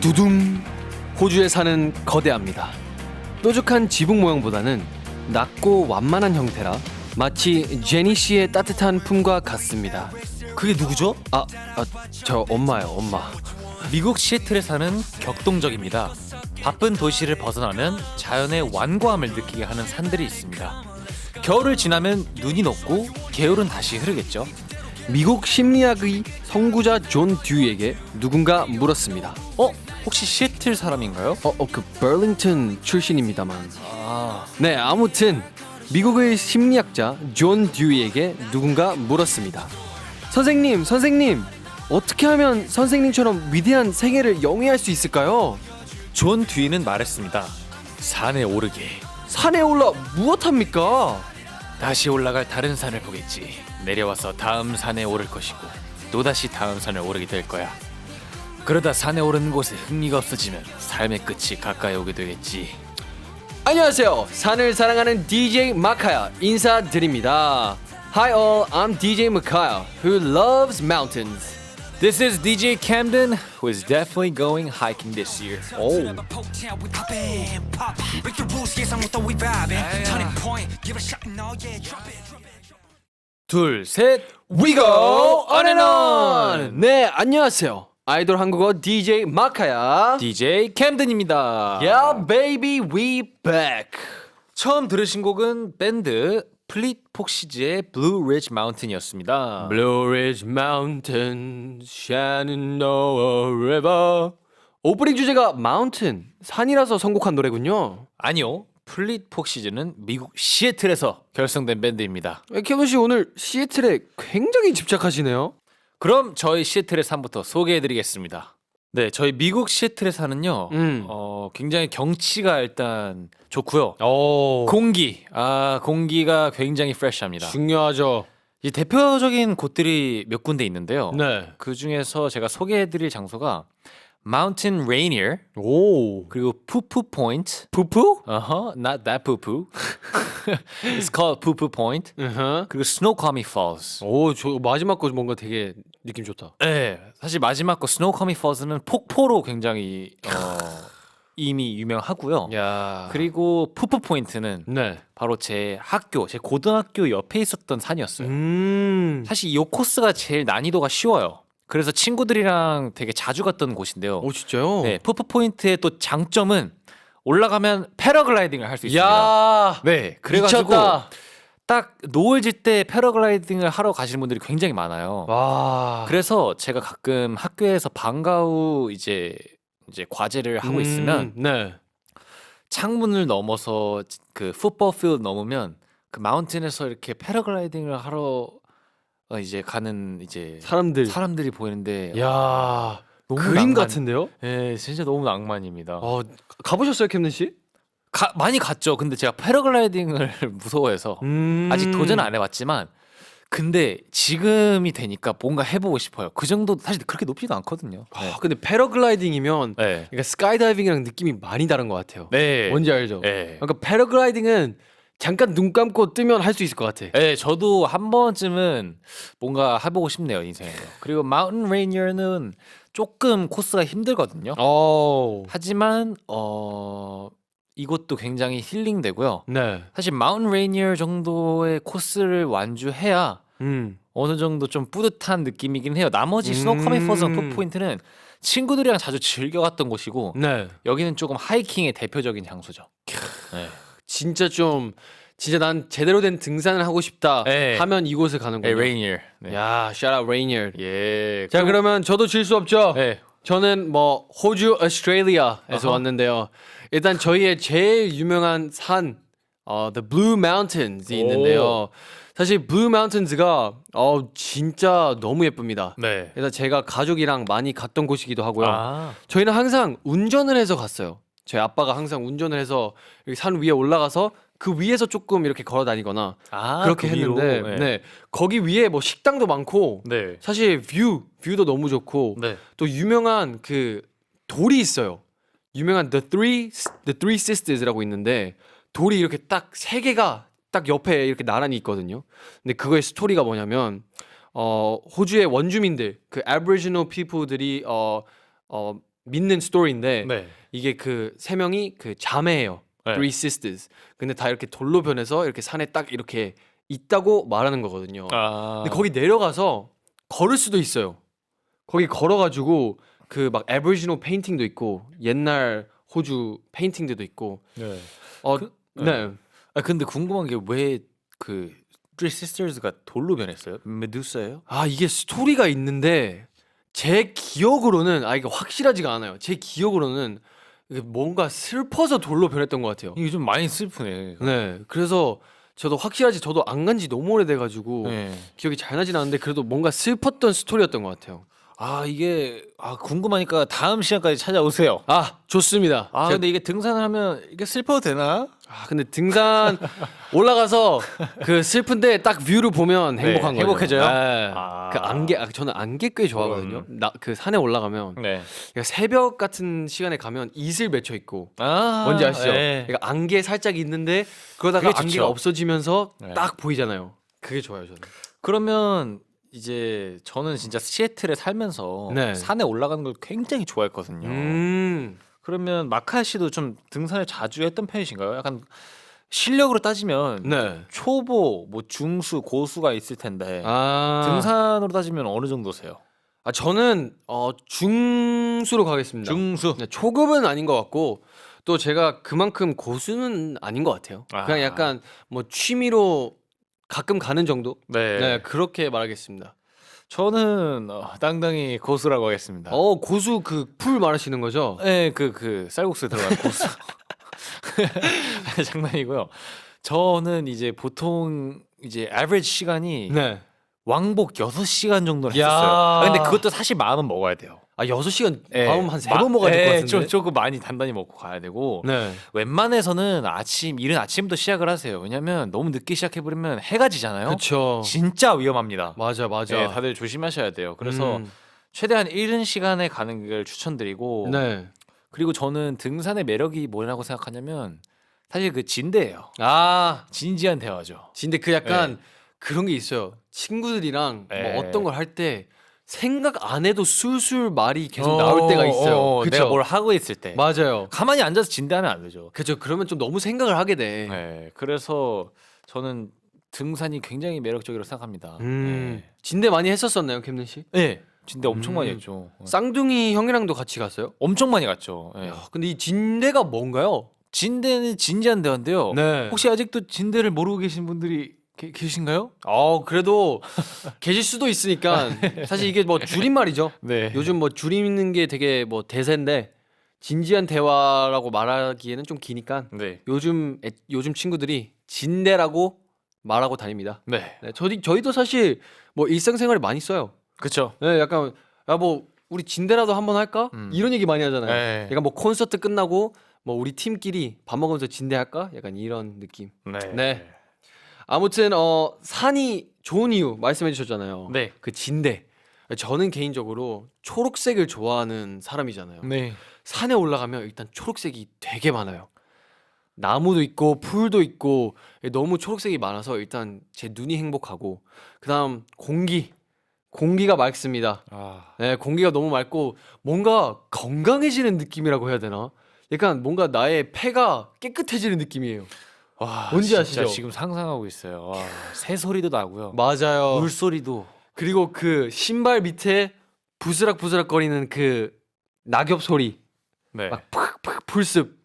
두둥. 호주에 사는 거대합니다. 뾰족한 지붕 모양보다는 낮고 완만한 형태라 마치 제니 씨의 따뜻한 품과 같습니다. 그게 누구죠? 저 엄마요, 엄마. 미국 시애틀에 사는 격동적입니다. 바쁜 도시를 벗어나면 자연의 완고함을 느끼게 하는 산들이 있습니다. 겨울을 지나면 눈이 녹고 개울은 다시 흐르겠죠. 미국 심리학의 선구자 존 듀이에게 누군가 물었습니다. 혹시 시애틀 사람인가요? 그 버링턴 출신입니다만. 아, 네, 아무튼 미국의 심리학자 존 듀이에게 누군가 물었습니다. 선생님, 어떻게 하면 선생님처럼 위대한 세계를 영위할 수 있을까요? 존 듀이는 말했습니다. 산에 오르게. 산에 올라 무엇합니까? 다시 올라갈 다른 산을 보겠지. 내려와서 다음 산에 오를 것이고 또다시 다음 산을 오르게 될 거야. 그러다 산에 오르는 곳에 흥미가 없어지면 삶의 끝이 가까이 오게 되겠지. 안녕하세요. 산을 사랑하는 DJ 마카야 인사드립니다. Hi all, I'm DJ Makaya who loves mountains. This is DJ Camden, who is definitely going hiking this year. 오. 둘, 셋. We go on and on. 네, 안녕하세요. 아이돌 한국어 DJ 마카야. DJ 캠든입니다. Yeah, baby, we back. 처음 들으신 곡은 밴드 플릿 폭시즈의 Blue Ridge Mountain이었습니다. Blue Ridge Mountain, Shenandoah River. 오프닝 주제가 mountain, 산이라서 선곡한 노래군요. 아니요, 플릿 폭시즈는 미국 시애틀에서 결성된 밴드입니다. 케빈 씨 오늘 시애틀에 굉장히 집착하시네요. 그럼 저희 시애틀의 산부터 소개해드리겠습니다. 네, 저희 미국 시애틀의 산은요, 굉장히 경치가 일단 좋고요. 오, 공기가 굉장히 프레시합니다. 중요하죠. 이 대표적인 곳들이 몇 군데 있는데요. 네. 그 중에서 제가 소개해드릴 장소가 Mountain Rainier, 오, 그리고 Poo Point. 푸푸? Not that poo. It's called Poo Point. 그리고 Snoqualmie Falls. 오, 저 마지막 거 뭔가 되게 느낌 좋다. 네, 사실 마지막 거 Snoqualmie Falls는 폭포로 굉장히 이미 유명하고요. 야, 그리고 푸푸 포인트는 네. 바로 제 고등학교 옆에 있었던 산이었어요. 사실 이 코스가 제일 난이도가 쉬워요. 그래서 친구들이랑 되게 자주 갔던 곳인데요. 오, 진짜요? 네, 푸푸 포인트의 또 장점은 올라가면 패러글라이딩을 할 수 있습니다. 야, 네, 그래가지고 미쳤다. 딱 노을 질 때 패러글라이딩을 하러 가시는 분들이 굉장히 많아요. 와, 그래서 제가 가끔 학교에서 방과 후 이제 과제를 하고 있으면 네. 창문을 넘어서 그 풋볼 필드 넘으면 그 마운틴에서 이렇게 패러글라이딩을 하러 이제 가는 사람들이 보이는데 야, 너무 그림 같은데요? 네, 진짜 너무 낭만입니다. 가보셨어요, 캠든 씨? 많이 갔죠. 근데 제가 패러글라이딩을 무서워해서 아직 도전 안 해봤지만 근데 지금이 되니까 뭔가 해보고 싶어요. 그 정도 사실 그렇게 높지도 않거든요. 네. 근데 패러글라이딩이면 네. 그러니까 스카이다이빙이랑 느낌이 많이 다른 것 같아요. 네. 뭔지 알죠? 네. 그러니까 패러글라이딩은 잠깐 눈 감고 뜨면 할 수 있을 것 같아. 네, 저도 한 번쯤은 뭔가 해보고 싶네요, 인생에서. 그리고 마운틴 레이니어는 조금 코스가 힘들거든요. 하지만 이것도 굉장히 힐링되고요. 네. 사실 마운틴 레이니어 정도의 코스를 완주해야 어느 정도 좀 뿌듯한 느낌이긴 해요. 나머지 스노우커미 퍼즈랑 푸포인트는 친구들이랑 자주 즐겨갔던 곳이고 네. 여기는 조금 하이킹의 대표적인 장소죠. 네. 진짜 난 제대로 된 등산을 하고 싶다 네. 하면 이곳을 가는군요. 레이니어. 네. 야, shout out Rainier. 예. 자, 그러면 저도 질 수 없죠. 네. 저는 뭐 호주 오스트레일리아에서 왔는데요. 일단 저희의 제일 유명한 산 The Blue Mountains이 있는데요. 사실 Blue Mountains가 진짜 너무 예쁩니다. 네. 그래서 제가 가족이랑 많이 갔던 곳이기도 하고요. 아. 저희는 항상 운전을 해서 갔어요. 저희 아빠가 항상 운전을 해서 여기 산 위에 올라가서 그 위에서 조금 이렇게 걸어 다니거나 그렇게 그 위로? 했는데 네. 거기 위에 뭐 식당도 많고 네. 사실 뷰도 너무 좋고 네. 또 유명한 그 돌이 있어요. 유명한 The Three Sisters라고 있는데 돌이 이렇게 딱 세 개가 딱 옆에 이렇게 나란히 있거든요. 근데 그거의 스토리가 뭐냐면 호주의 원주민들 그 Aboriginal people들이 믿는 스토리인데 네. 이게 그 세 명이 그 자매예요. 네. Three sisters. 근데 다 이렇게 돌로 변해서 이렇게 산에 딱 이렇게 있다고 말하는 거거든요. 아. 근데 거기 내려가서 걸을 수도 있어요. 거기 걸어가지고 그 막 애버리지널 페인팅도 있고 옛날 호주 페인팅들도 있고. 네. 네. 아 근데 궁금한 게 왜 그 Three Sisters가 돌로 변했어요? 메두사예요? 아 이게 스토리가 있는데 제 기억으로는 이게 확실하지가 않아요. 제 기억으로는 이게 뭔가 슬퍼서 돌로 변했던 것 같아요. 이게 좀 많이 슬프네. 네. 그래서 저도 확실하지 저도 안 간 지 너무 오래돼가지고 네. 기억이 잘 나진 않는데 그래도 뭔가 슬펐던 스토리였던 것 같아요. 아 이게 궁금하니까 다음 시간까지 찾아오세요. 아 좋습니다. 아 근데 이게 등산을 하면 이게 슬퍼도 되나? 근데 등산 올라가서 그 슬픈데 딱 뷰를 보면 네, 행복한 거예요. 행복해져요? 네. 아. 그 안개 저는 안개 꽤 좋아하거든요. 나 그 산에 올라가면 네. 그러니까 새벽 같은 시간에 가면 이슬 맺혀 있고 아 뭔지 아시죠? 네. 그러니까 안개 살짝 있는데 그러다가 그게 좋죠. 안개가 없어지면서 네. 딱 보이잖아요. 그게 좋아요 저는. 그러면 이제 저는 진짜 시애틀에 살면서 네. 산에 올라가는 걸 굉장히 좋아했거든요. 그러면 마카 씨도 좀 등산을 자주 했던 편이신가요? 약간 실력으로 따지면 네. 초보, 뭐 중수, 고수가 있을 텐데 등산으로 따지면 어느 정도세요? 저는 중수로 가겠습니다. 중수. 네, 초급은 아닌 것 같고 또 제가 그만큼 고수는 아닌 것 같아요. 아. 그냥 약간 뭐 취미로 가끔 가는 정도. 네. 네, 그렇게 말하겠습니다. 저는 당당히 고수라고 하겠습니다. 고수 그 풀 말하시는 거죠? 네, 그 쌀국수 들어간 고수. 장난이고요. 저는 이제 보통 이제 average 시간이 네. 왕복 6시간 정도를 야. 했었어요. 근데 그것도 사실 마음은 먹어야 돼요. 6시간 예. 밤 한 3번 먹어야 될 것 같은데. 조금 많이 단단히 먹고 가야 되고 네. 웬만해서는 이른 아침부터 시작을 하세요. 왜냐면 너무 늦게 시작해 버리면 해가 지잖아요. 그렇죠. 진짜 위험합니다. 맞아. 네, 다들 조심하셔야 돼요. 그래서 음. 최대한 이른 시간에 가는 걸 추천드리고 네. 그리고 저는 등산의 매력이 뭐라고 생각하냐면 사실 그 진대예요. 진지한 대화죠. 근데 그 약간 그런 게 있어요. 친구들이랑 네. 뭐 어떤 걸 할 때 생각 안 해도 술술 말이 계속 나올 때가 있어요. 내가 그쵸? 뭘 하고 있을 때. 맞아요. 가만히 앉아서 진대하면 안 되죠. 그죠. 그러면 좀 너무 생각을 하게 돼. 네, 그래서 저는 등산이 굉장히 매력적이라고 생각합니다. 진대 많이 했었었나요, 캠든 씨? 네, 진대 엄청 많이 했죠. 쌍둥이 형이랑도 같이 갔어요? 엄청 많이 갔죠. 네. 근데 이 진대가 뭔가요? 진대는 진지한 대화인데요. 네. 혹시 아직도 진대를 모르고 계신 분들이 계신가요? 그래도 계실 수도 있으니까 사실 이게 뭐 줄임말이죠. 네. 요즘 뭐 줄이는 게 되게 뭐 대세인데 진지한 대화라고 말하기에는 좀 기니까 네. 요즘 친구들이 진대라고 말하고 다닙니다. 네. 네, 저희도 사실 뭐 일상생활에 많이 써요. 그렇죠. 네, 약간 뭐 우리 진대라도 한번 할까? 이런 얘기 많이 하잖아요. 네. 약간 뭐 콘서트 끝나고 뭐 우리 팀끼리 밥 먹으면서 진대할까? 약간 이런 느낌. 네. 아무튼 산이 좋은 이유 말씀해 주셨잖아요. 네. 그 진대. 저는 개인적으로 초록색을 좋아하는 사람이잖아요. 네. 산에 올라가면 일단 초록색이 되게 많아요. 나무도 있고 풀도 있고 너무 초록색이 많아서 일단 제 눈이 행복하고 그다음 공기가 맑습니다. 네, 공기가 너무 맑고 뭔가 건강해지는 느낌이라고 해야 되나? 약간 뭔가 나의 폐가 깨끗해지는 느낌이에요. 와, 뭔지 진짜 아시죠? 지금 상상하고 있어요. 와, 새 소리도 나고요. 맞아요. 물 소리도. 그리고 그 신발 밑에 부스락부스락거리는 그 낙엽 소리, 네. 막 푹푹 풀숲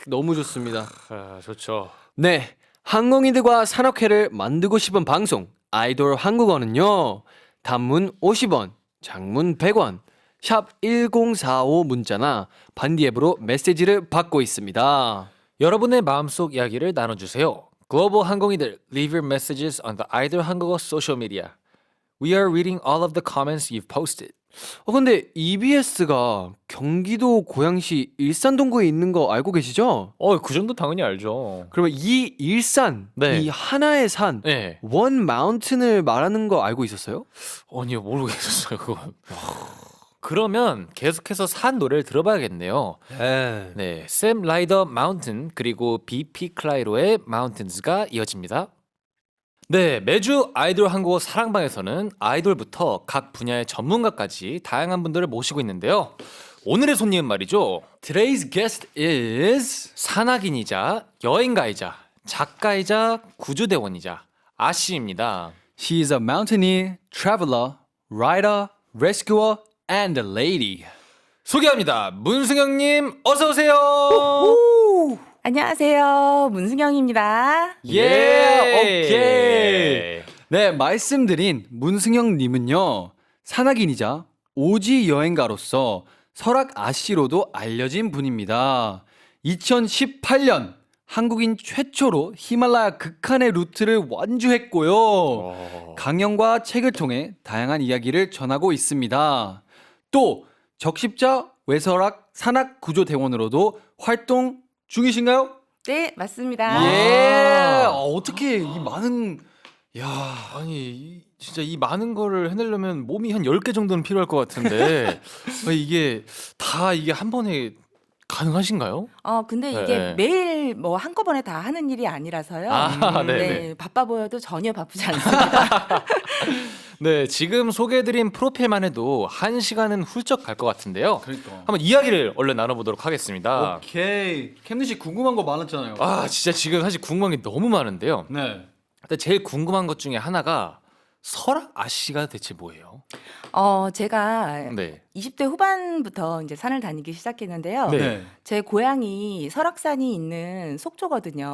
너무 좋습니다. 좋죠. 네, 항공인들과 산악회를 만들고 싶은 방송 아이돌 한국어는요. 단문 50원, 장문 100원, 샵 1045 문자나 반디 앱으로 메시지를 받고 있습니다. 여러분의 마음속 이야기를 나눠주세요. 글로벌 항공이들, leave your messages on the 아이돌 한국어 social media. We are reading all of the comments you've posted. 근데 EBS가 경기도 고양시 일산 동구에 있는 거 알고 계시죠? 그 정도 당연히 알죠. 그러면 이 일산, 네. 이 하나의 산, 네. 원 마운틴을 말하는 거 알고 있었어요? 아니요, 모르겠었어요, 그건. 그러면 계속해서 산 노래를 들어봐야겠네요. 네, 샘 라이더 마운틴 그리고 BP 클라이로의 마운틴스가 이어집니다. 네, 매주 아이돌 한국어 사랑방에서는 아이돌부터 각 분야의 전문가까지 다양한 분들을 모시고 있는데요. 오늘의 손님은 말이죠. Today's guest is 산악인이자 여행가이자 작가이자 구조대원이자 아씨입니다. She is a mountaineer, traveler, writer, rescuer, and a lady. 소개합니다. 문승영님 어서 오세요. 안녕하세요. 문승영입니다. 오케이. 네, 말씀드린 문승영 님은요. 산악인이자 오지 여행가로서 설악 아씨로도 알려진 분입니다. 2018년 한국인 최초로 히말라야 극한의 루트를 완주했고요. 강연과 책을 통해 다양한 이야기를 전하고 있습니다. 또 적십자 외설악 산악 구조대원으로도 활동 중이신가요? 네, 맞습니다. 예. 어떻게 이 많은 아니 진짜 이 많은 거를 해내려면 몸이 한 10개 정도는 필요할 것 같은데 이게 다 이게 한 번에 가능하신가요? 근데 이게 네. 매일 뭐 한꺼번에 다 하는 일이 아니라서요. 네네. 바빠 보여도 전혀 바쁘지 않습니다. 네, 지금 소개해드린 프로필만 해도 1시간은 훌쩍 갈 것 같은데요. 그러니까. 한번 이야기를 얼른 나눠보도록 하겠습니다. 오케이. 캠든 씨 궁금한 거 많았잖아요. 진짜 지금 사실 궁금한 게 너무 많은데요. 네. 근데 제일 궁금한 것 중에 하나가 설악 아씨가 대체 뭐예요? 제가 네. 20대 후반부터 이제 산을 다니기 시작했는데요. 네. 제 고향이 설악산이 있는 속초거든요.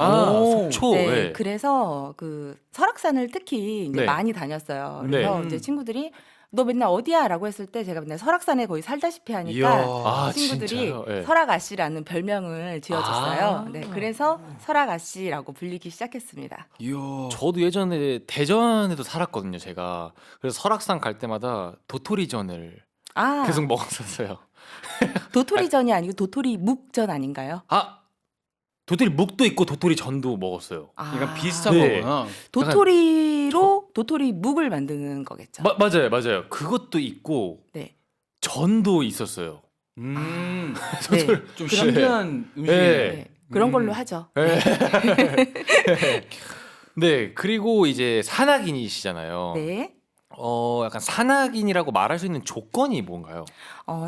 속초. 네, 네. 그래서 그 설악산을 특히 이제 네. 많이 다녔어요. 그래서 네. 이제 친구들이 너 맨날 어디야?라고 했을 때 제가 맨날 설악산에 거의 살다시피 하니까 친구들이 진짜요? 네. 설악 아씨라는 별명을 지어줬어요. 아. 네, 그래서 설악 아씨라고 불리기 시작했습니다. 이야. 저도 예전에 대전에도 살았거든요, 제가. 그래서 설악산 갈 때마다 도토리전을 아, 계속 먹었었어요. 도토리전이 아니고 도토리 묵전 아닌가요? 도토리 묵도 있고 도토리 전도 먹었어요. 아, 약간 비슷한 네. 거구나. 도토리로 도토리 묵을 만드는 거겠죠. 맞아요. 그것도 있고 네. 전도 있었어요. 음. 네. 좀 네. 신기한 음식이에요. 네. 네. 그런 걸로 하죠. 네, 그리고 이제 산악인이시잖아요. 네. 약간 산악인이라고 말할 수 있는 조건이 뭔가요?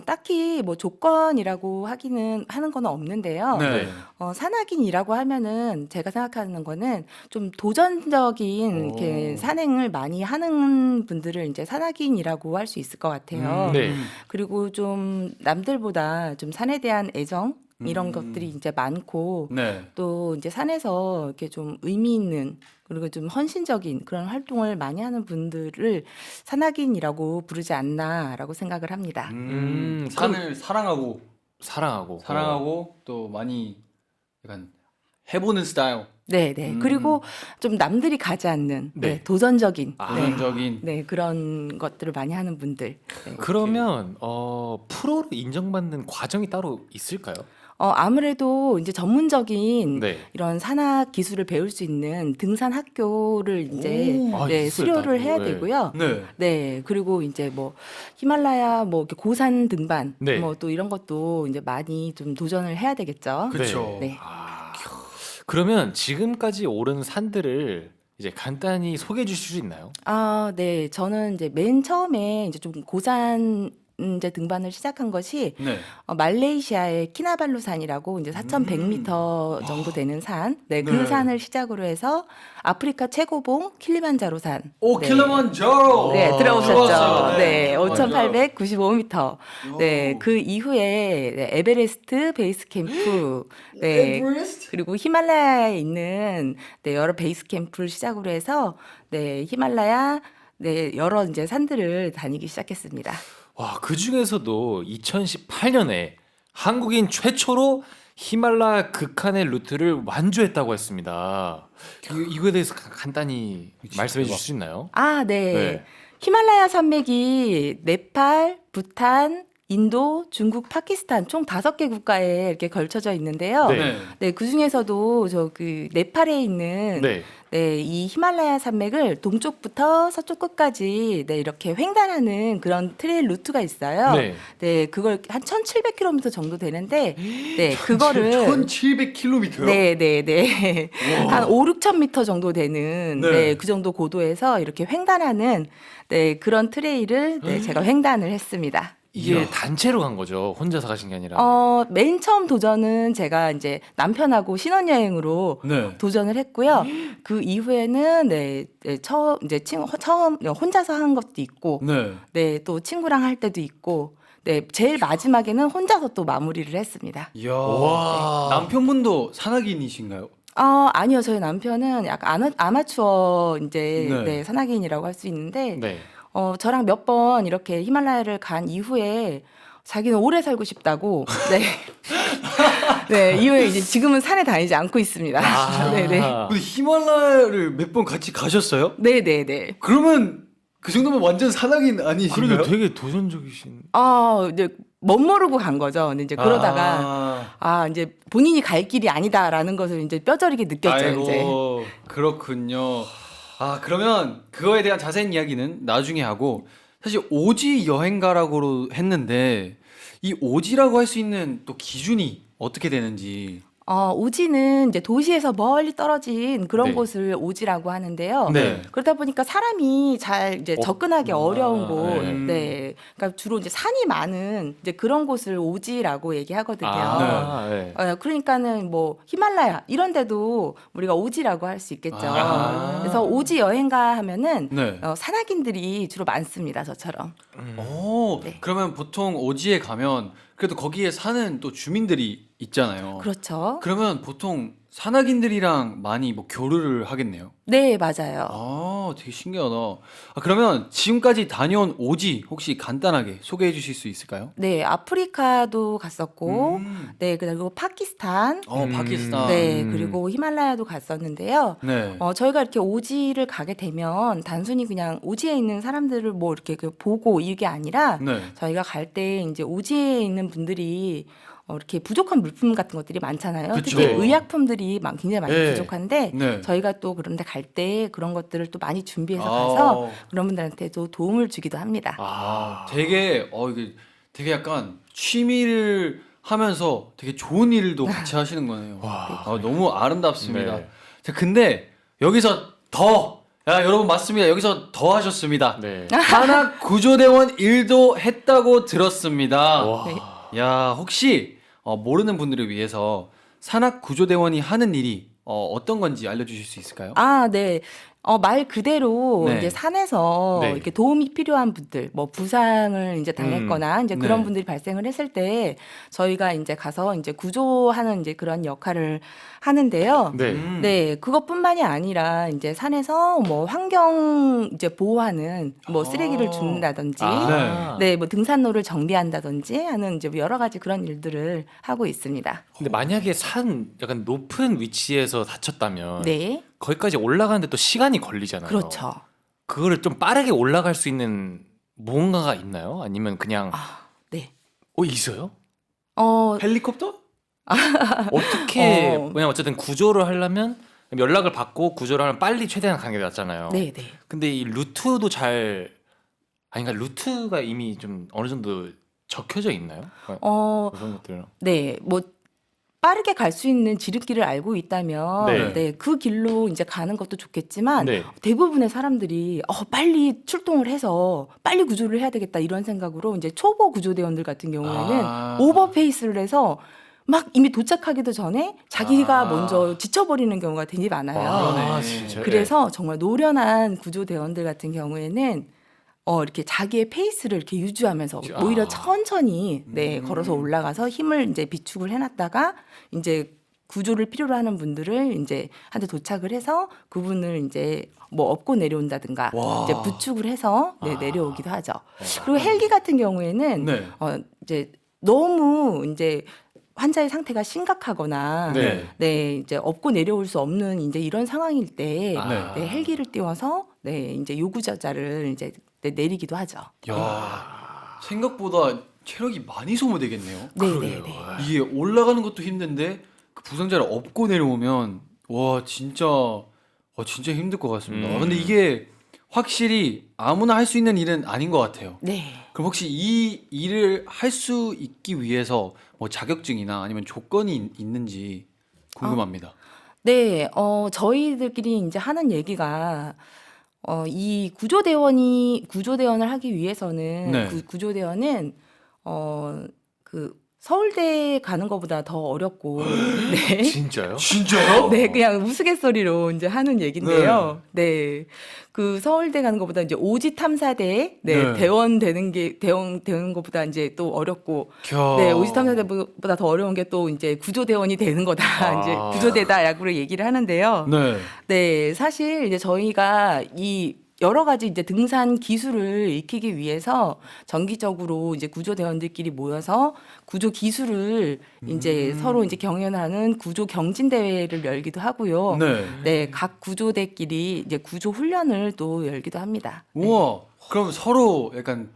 딱히 뭐 조건이라고 하는 건 없는데요. 네. 산악인이라고 하면은 제가 생각하는 거는 좀 도전적인 이렇게 산행을 많이 하는 분들을 이제 산악인이라고 할 수 있을 것 같아요. 네. 그리고 좀 남들보다 좀 산에 대한 애정 이런 것들이 이제 많고 네. 또 이제 산에서 이렇게 좀 의미 있는 그리고 좀 헌신적인 그런 활동을 많이 하는 분들을 산악인이라고 부르지 않나라고 생각을 합니다. 산을 사랑하고 사랑하고 또 많이 약간 해보는 스타일. 네, 네. 그리고 좀 남들이 가지 않는 네. 도전적인 도전적인. 네, 그런 것들을 많이 하는 분들. 네. 그러면 프로로 인정받는 과정이 따로 있을까요? 아무래도 이제 전문적인 네. 이런 산악 기술을 배울 수 있는 등산 학교를 이제 오. 네, 있어요, 수료를 따로. 해야 네. 되고요. 네. 네, 그리고 이제 뭐 히말라야 뭐 이렇게 고산 등반 네. 뭐 또 이런 것도 이제 많이 좀 도전을 해야 되겠죠. 그렇죠. 네. 그러면 지금까지 오른 산들을 이제 간단히 소개해 주실 수 있나요? 네. 저는 이제 맨 처음에 이제 좀 고산 이제 등반을 시작한 것이 네. 말레이시아의 키나발루산이라고 이제 4,100m 정도 되는 산. 네, 그 네. 산을 시작으로 해서 아프리카 최고봉 킬리만자로산. 오 네. 킬리만자로. 네, 들어오셨죠. 들어봤어요. 네, 네. 5,895m. 네, 그 이후에 네, 에베레스트 베이스 캠프, 네, 에베레스트? 그리고 히말라야에 있는 네, 여러 베이스 캠프를 시작으로 해서 네, 히말라야 네, 여러 이제 산들을 다니기 시작했습니다. 와, 그 중에서도 2018년에 한국인 최초로 히말라야 극한의 루트를 완주했다고 했습니다. 이거에 대해서 간단히 말씀해 주실 수 있나요? 네. 네. 히말라야 산맥이 네팔, 부탄, 인도, 중국, 파키스탄 총 5개 국가에 이렇게 걸쳐져 있는데요. 네. 네. 네, 그 중에서도 그 네팔에 있는 네. 네, 이 히말라야 산맥을 동쪽부터 서쪽 끝까지 네, 이렇게 횡단하는 그런 트레일 루트가 있어요. 네. 네, 그걸 한 1,700km 정도 되는데 네, 그거를 1,700km요? 네, 네, 네. 한 5, 6천 미터 정도 되는 네. 네, 그 정도 고도에서 이렇게 횡단하는 네, 그런 트레일을 네, 제가 횡단을 했습니다. 이게 이야. 단체로 간 거죠. 혼자서 가신 게 아니라. 맨 처음 도전은 제가 이제 남편하고 신혼여행으로 네. 도전을 했고요. 그 이후에는 처음 혼자서 한 것도 있고, 네. 네, 또 친구랑 할 때도 있고, 네, 제일 마지막에는 혼자서 또 마무리를 했습니다. 이야. 와. 남편분도 산악인이신가요? 아니요, 저희 남편은 약간 아마추어 이제 네. 네, 산악인이라고 할 수 있는데, 네. 저랑 몇 번 이렇게 히말라야를 간 이후에 자기는 오래 살고 싶다고, 네. 네, 이후에 이제 지금은 산에 다니지 않고 있습니다. 네네. 근데 히말라야를 몇 번 같이 가셨어요? 네네네. 그러면 그 정도면 완전 산악인 아니신가요? 그래도 되게 도전적이신. 이제 멋모르고 간 거죠. 근데 이제 그러다가, 이제 본인이 갈 길이 아니다라는 것을 이제 뼈저리게 느꼈죠, 아이고, 이제. 그렇군요. 그러면 그거에 대한 자세한 이야기는 나중에 하고, 사실 오지 여행가라고 했는데 이 오지라고 할 수 있는 또 기준이 어떻게 되는지. 오지는 이제 도시에서 멀리 떨어진 그런 네. 곳을 오지라고 하는데요. 네. 그러다 보니까 사람이 잘 이제 접근하기 어려운 곳, 네. 네. 그러니까 주로 이제 산이 많은 이제 그런 곳을 오지라고 얘기하거든요. 네. 그러니까는 뭐 히말라야 이런 데도 우리가 오지라고 할 수 있겠죠. 아. 그래서 오지 여행가 하면은 네. 산악인들이 주로 많습니다. 저처럼. 네. 그러면 보통 오지에 가면 그래도 거기에 사는 또 주민들이 있잖아요. 그렇죠. 그러면 보통 산악인들이랑 많이 뭐 교류를 하겠네요. 네, 맞아요. 되게 신기하다. 그러면 지금까지 다녀온 오지 혹시 간단하게 소개해 주실 수 있을까요? 네, 아프리카도 갔었고, 음. 네, 그리고 파키스탄, 파키스탄. 네, 그리고 히말라야도 갔었는데요. 네. 저희가 이렇게 오지를 가게 되면 단순히 그냥 오지에 있는 사람들을 뭐 이렇게 보고 이게 아니라 네. 저희가 갈 때 이제 오지에 있는 분들이 이렇게 부족한 물품 같은 것들이 많잖아요. 그쵸. 특히 의약품들이 굉장히 많이 네. 부족한데 네. 저희가 또 그런데 갈 때 그런 것들을 또 많이 준비해서 가서 그런 분들한테도 도움을 주기도 합니다. 되게 이게 되게 약간 취미를 하면서 되게 좋은 일도 같이 하시는 거네요. 너무 아름답습니다. 네. 자, 근데 여기서 여러분 맞습니다. 여기서 더 하셨습니다. 네. 산악 구조대원 일도 했다고 들었습니다. 와. 네. 야, 혹시 모르는 분들을 위해서 산악 구조대원이 하는 일이 어떤 건지 알려주실 수 있을까요? 네. 말 그대로 네. 이제 산에서 네. 이렇게 도움이 필요한 분들, 뭐 부상을 이제 당했거나 이제 그런 네. 분들이 발생을 했을 때 저희가 이제 가서 이제 구조하는 이제 그런 역할을 하는데요. 네. 네, 그것뿐만이 아니라 이제 산에서 뭐 환경 이제 보호하는 뭐 쓰레기를 줍는다든지, 네, 뭐 등산로를 정비한다든지 하는 이제 여러 가지 그런 일들을 하고 있습니다. 근데 만약에 산 약간 높은 위치에서 다쳤다면 네, 거기까지 올라가는데 또 시간이 걸리잖아요. 그렇죠. 그거를 좀 빠르게 올라갈 수 있는 뭔가가 있나요? 아니면 그냥 네. 있어요? 헬리콥터? 어떻게 왜냐면 어쨌든 구조를 하려면 연락을 받고 구조를 하면 빨리 최대한 가는 게 낫잖아요. 네, 네. 근데 이 루트도 그러니까 루트가 이미 좀 어느 정도 적혀져 있나요? 그런 것들은. 네, 뭐 빠르게 갈 수 있는 지름길을 알고 있다면 네. 네, 그 길로 이제 가는 것도 좋겠지만 네. 대부분의 사람들이 빨리 출동을 해서 빨리 구조를 해야 되겠다 이런 생각으로 이제 초보 구조대원들 같은 경우에는 오버페이스를 해서 막 이미 도착하기도 전에 자기가 먼저 지쳐버리는 경우가 되게 많아요. 그러네. 진짜요? 그래서 정말 노련한 구조대원들 같은 경우에는 이렇게 자기의 페이스를 이렇게 유지하면서 오히려 천천히 걸어서 올라가서 힘을 이제 비축을 해놨다가 이제 구조를 필요로 하는 분들을 이제 한테 도착을 해서 그분을 이제 뭐 업고 내려온다든가 이제 부축을 해서 내려오기도 하죠. 그리고 헬기 같은 경우에는 네. 이제 너무 이제 환자의 상태가 심각하거나 네. 이제 업고 내려올 수 없는 이제 이런 상황일 때 네. 헬기를 띄워서 이제 요구자자를 이제 내리기도 하죠. 야, 생각보다 체력이 많이 소모되겠네요. 네. 이게 올라가는 것도 힘든데 그 부상자를 업고 내려오면 진짜 힘들 것 같습니다. 근데 이게 확실히 아무나 할 수 있는 일은 아닌 것 같아요. 네. 그럼 혹시 이 일을 할 수 있기 위해서 뭐 자격증이나 아니면 조건이 있는지 궁금합니다. 네, 저희들끼리 이제 하는 얘기가 이 구조대원을 하기 위해서는 네. 구조대원은 그 서울대 가는 것보다 더 어렵고 네. 진짜요? 진짜요? 네, 그냥 우스갯소리로 이제 하는 얘긴데요. 네. 그 서울대 가는 것보다 이제 오지 탐사대 네, 네. 대원 되는 것보다 이제 또 어렵고 겨... 네, 오지 탐사대보다 더 어려운 게 또 이제 구조대원이 되는 거다. 아. 이제 구조대다 야구로 얘기를 하는데요. 네. 네, 사실 이제 저희가 이 여러 가지 이제 등산 기술을 익히기 위해서 정기적으로 이제 구조대원들끼리 모여서 구조 기술을 이제 서로 이제 경연하는 구조 경진 대회를 열기도 하고요. 네. 네, 각 구조대끼리 이제 구조 훈련을 또 열기도 합니다. 우와. 그럼 서로 약간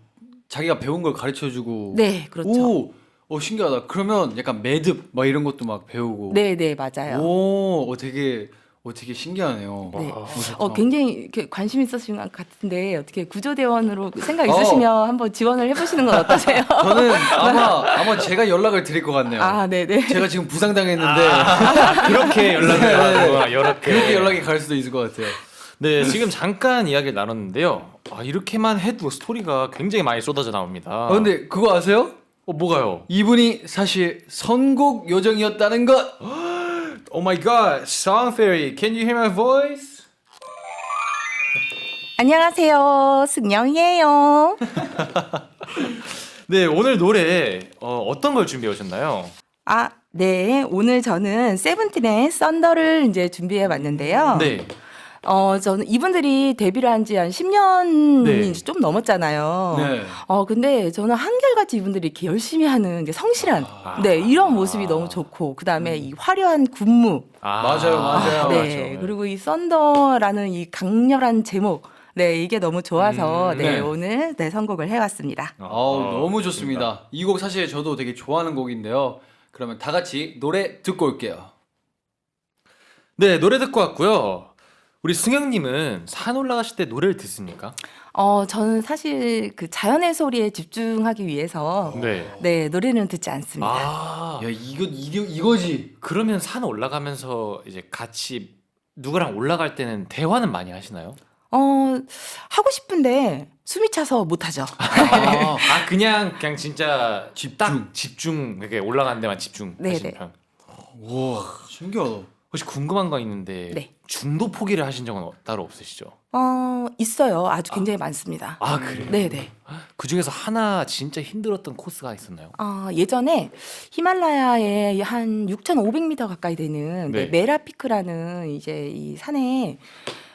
자기가 배운 걸 가르쳐 주고 네, 그렇죠. 오. 신기하다. 그러면 약간 매듭 막 이런 것도 막 배우고. 네, 네, 맞아요. 오, 되게 신기하네요. 네. 좋다. 굉장히 이렇게 관심 있으신 것 같은데 어떻게 구조대원으로 생각 있으시면 한번 지원을 해보시는 건 어떠세요? 저는 아마 제가 연락을 드릴 것 같네요. 아, 네, 네. 제가 지금 부상당했는데 그렇게 연락이 가는구나. 그렇게 연락이 갈 수도 있을 것 같아요. 네, 지금 잠깐 이야기를 나눴는데요. 이렇게만 해도 스토리가 굉장히 많이 쏟아져 나옵니다. 근데 그거 아세요? 뭐가요? 이분이 사실 선곡 요정이었다는 것. Oh my god, Song Fairy, can you hear my voice? 안녕하세요. 승영이에요. 네, 오늘 노래 어떤 걸 준비해 오셨나요? 아, 네. 오늘 저는 세븐틴의 썬더를 이제 준비해 봤는데요. 네. 저는 이분들이 데뷔를 한 지 한 10년이 네. 좀 넘었잖아요. 네. 근데 저는 한결같이 이분들이 이렇게 열심히 하는 게 성실한, 네, 이런 모습이 너무 좋고, 그 다음에 이 화려한 군무, 맞아요. 네, 그리고 이 썬더라는 이 강렬한 제목, 네, 이게 너무 좋아서, 네, 네. 오늘 네, 선곡을 해왔습니다. 너무 좋습니다. 이 곡 사실 저도 되게 좋아하는 곡인데요. 그러면 다 같이 노래 듣고 올게요. 네, 노래 듣고 왔고요. 우리 승영님은 산 올라가실 때 노래를 듣습니까? 저는 사실 그 자연의 소리에 집중하기 위해서, 네. 네, 노래는 듣지 않습니다. 아, 야, 이거지. 그러면 산 올라가면서 이제 같이 누구랑 올라갈 때는 대화는 많이 하시나요? 하고 싶은데 숨이 차서 못하죠. 그냥 진짜 집중. 딱 집중 이렇게 올라가는 데만 집중 네, 하시는 네. 편. 와, 신기하다. 혹시 궁금한 거 있는데 네. 중도 포기를 하신 적은 따로 없으시죠? 있어요. 아주 굉장히 많습니다. 그래요? 네네. 그 중에서 하나 진짜 힘들었던 코스가 있었나요? 예전에 히말라야에 한 6,500m 가까이 되는 네. 메라피크라는 이제 이 산에